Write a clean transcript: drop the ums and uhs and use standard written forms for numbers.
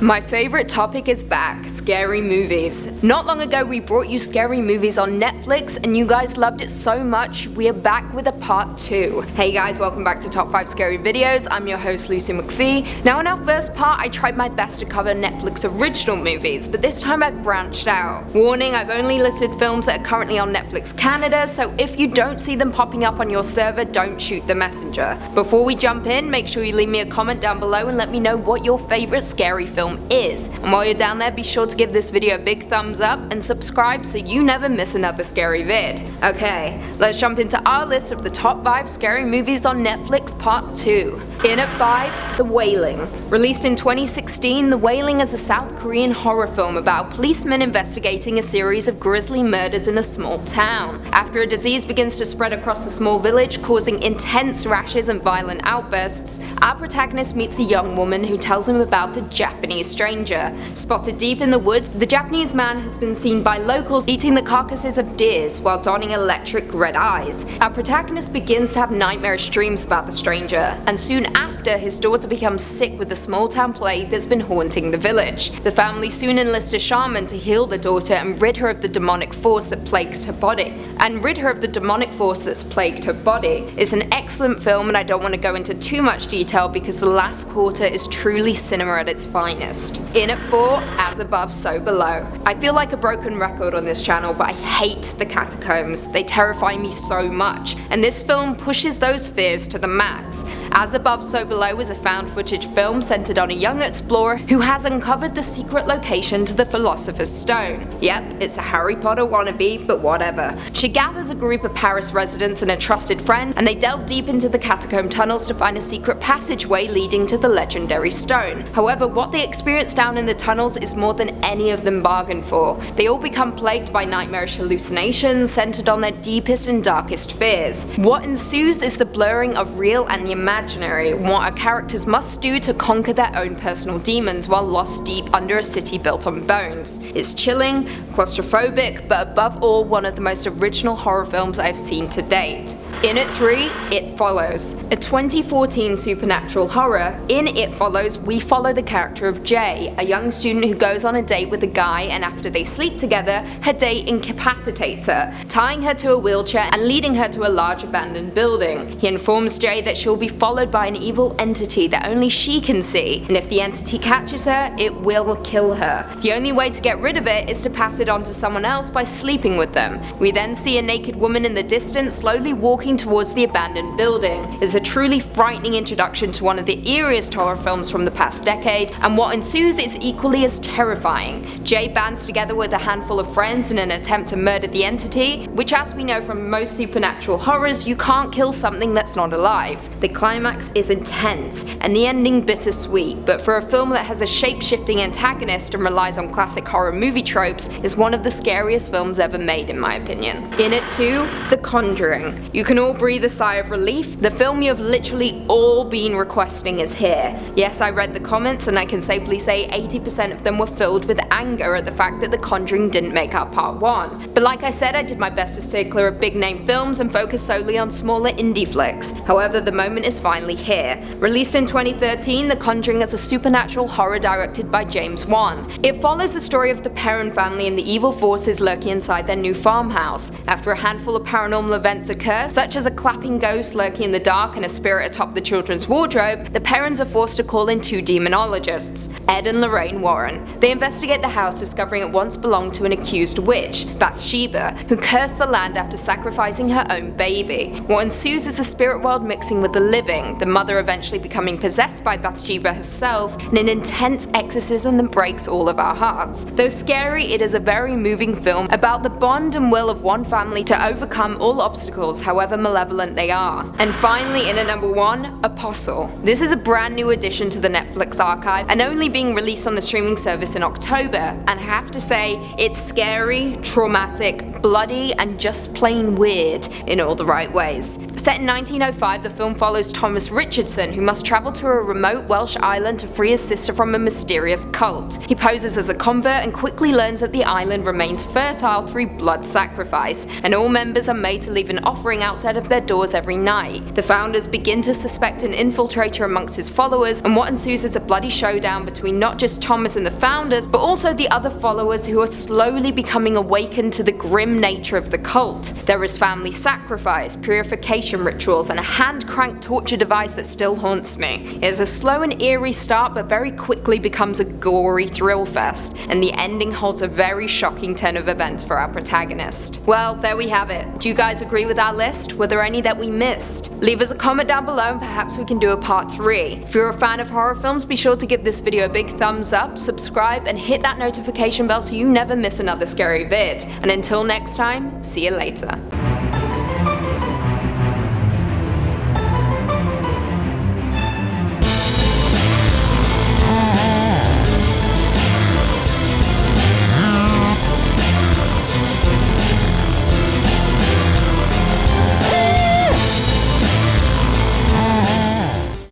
My favorite topic is back, scary movies. Not long ago we brought you scary movies on Netflix and you guys loved it so much, we are back with a part 2. Hey guys, welcome back to Top 5 Scary Videos, I'm your host Lucy McPhee. Now in our first part I tried my best to cover Netflix original movies, but this time I've branched out. Warning, I've only listed films that are currently on Netflix Canada, so if you don't see them popping up on your server, don't shoot the messenger. Before we jump in, make sure you leave me a comment down below and let me know what your favorite scary film is. And while you're down there, be sure to give this video a big thumbs up and subscribe so you never miss another scary vid. Okay, let's jump into our list of the top 5 scary movies on Netflix part 2. In at 5, The Wailing. Released in 2016, The Wailing is a South Korean horror film about policemen investigating a series of grisly murders in a small town. After a disease begins to spread across the small village, causing intense rashes and violent outbursts, our protagonist meets a young woman who tells him about the Japanese stranger. Spotted deep in the woods, the Japanese man has been seen by locals eating the carcasses of deers while donning electric red eyes. Our protagonist begins to have nightmarish dreams about the stranger, and soon after, his daughter becomes sick with the small town plague that's been haunting the village. The family soon enlists a shaman to heal the daughter and rid her of the demonic force that plagues her body. It's an excellent film and I don't want to go into too much detail because the last quarter is truly cinema at its finest. In at 4, As Above, So Below. I feel like a broken record on this channel, but I hate the catacombs. They terrify me so much, and this film pushes those fears to the max. As Above, So Below is a found footage film centered on a young explorer who has uncovered the secret location to the Philosopher's Stone. Yep, it's a Harry Potter wannabe, but whatever. She gathers a group of Paris residents and a trusted friend, and they delve deep into the catacomb tunnels to find a secret passageway leading to the legendary stone. However, what they experience down in the tunnels is more than any of them bargained for. They all become plagued by nightmarish hallucinations centered on their deepest and darkest fears. What ensues is the blurring of real and the imaginary, and what our characters must do to conquer their own personal demons while lost deep under a city built on bones. It's chilling, claustrophobic, but above all, one of the most original horror films I've seen to date. In at 3, It Follows. A 2014 supernatural horror, in It Follows, we follow the character of Jay, a young student who goes on a date with a guy, and after they sleep together, her date incapacitates her, tying her to a wheelchair and leading her to a large abandoned building. He informs Jay that she'll be followed by an evil entity that only she can see, and if the entity catches her, it will kill her. The only way to get rid of it is to pass it on to someone else by sleeping with them. We then see a naked woman in the distance slowly walking towards the abandoned building. It's a truly frightening introduction to one of the eeriest horror films from the past decade, and what ensues is equally as terrifying. Jay bands together with a handful of friends in an attempt to murder the entity, which, as we know from most supernatural horrors, you can't kill something that's not alive. The climax is intense, and the ending bittersweet, but for a film that has a shape-shifting antagonist and relies on classic horror movie tropes, is one of the scariest films ever made in my opinion. In at 2, The Conjuring. You can all breathe a sigh of relief. The film you have literally all been requesting is here. Yes, I read the comments and I can safely say 80% of them were filled with anger at the fact that The Conjuring didn't make our part 1. But like I said, I did my best to stay clear of big name films and focus solely on smaller indie flicks. However, the moment is finally here. Released in 2013, The Conjuring is a supernatural horror directed by James Wan. It follows the story of the Perron family and the evil forces lurking inside their new farmhouse. After a handful of paranormal events occur, such as a clapping ghost lurking in the dark and a spirit atop the children's wardrobe, the Perrons are forced to call in 2 demonologists, Ed and Lorraine Warren. They investigate the house, discovering it once belonged to an accused witch, Bathsheba, who cursed the land after sacrificing her own baby. What ensues is the spirit world mixing with the living, the mother eventually becoming possessed by Bathsheba herself, and an intense exorcism that breaks all of our hearts. Though scary, it is a very moving film about the bond and will of one family to overcome all obstacles, however malevolent they are. And finally, in at number 1, Apostle. This is a brand new addition to the Netflix archive and only being released on the streaming service in October, and I have to say, it's scary, traumatic, bloody, and just plain weird in all the right ways. Set in 1905, the film follows Thomas Richardson, who must travel to a remote Welsh island to free his sister from a mysterious cult. He poses as a convert and quickly learns that the island remains fertile through blood sacrifice, and all members are made to leave an offering out outside of their doors every night. The founders begin to suspect an infiltrator amongst his followers, and what ensues is a bloody showdown between not just Thomas and the founders, but also the other followers who are slowly becoming awakened to the grim nature of the cult. There is family sacrifice, purification rituals, and a hand-cranked torture device that still haunts me. It is a slow and eerie start, but very quickly becomes a gory thrill fest, and the ending holds a very shocking turn of events for our protagonist. Well, there we have it. Do you guys agree with our list? Were there any that we missed? Leave us a comment down below and perhaps we can do a part 3. If you're a fan of horror films, be sure to give this video a big thumbs up, subscribe, and hit that notification bell so you never miss another scary vid. And until next time, see you later.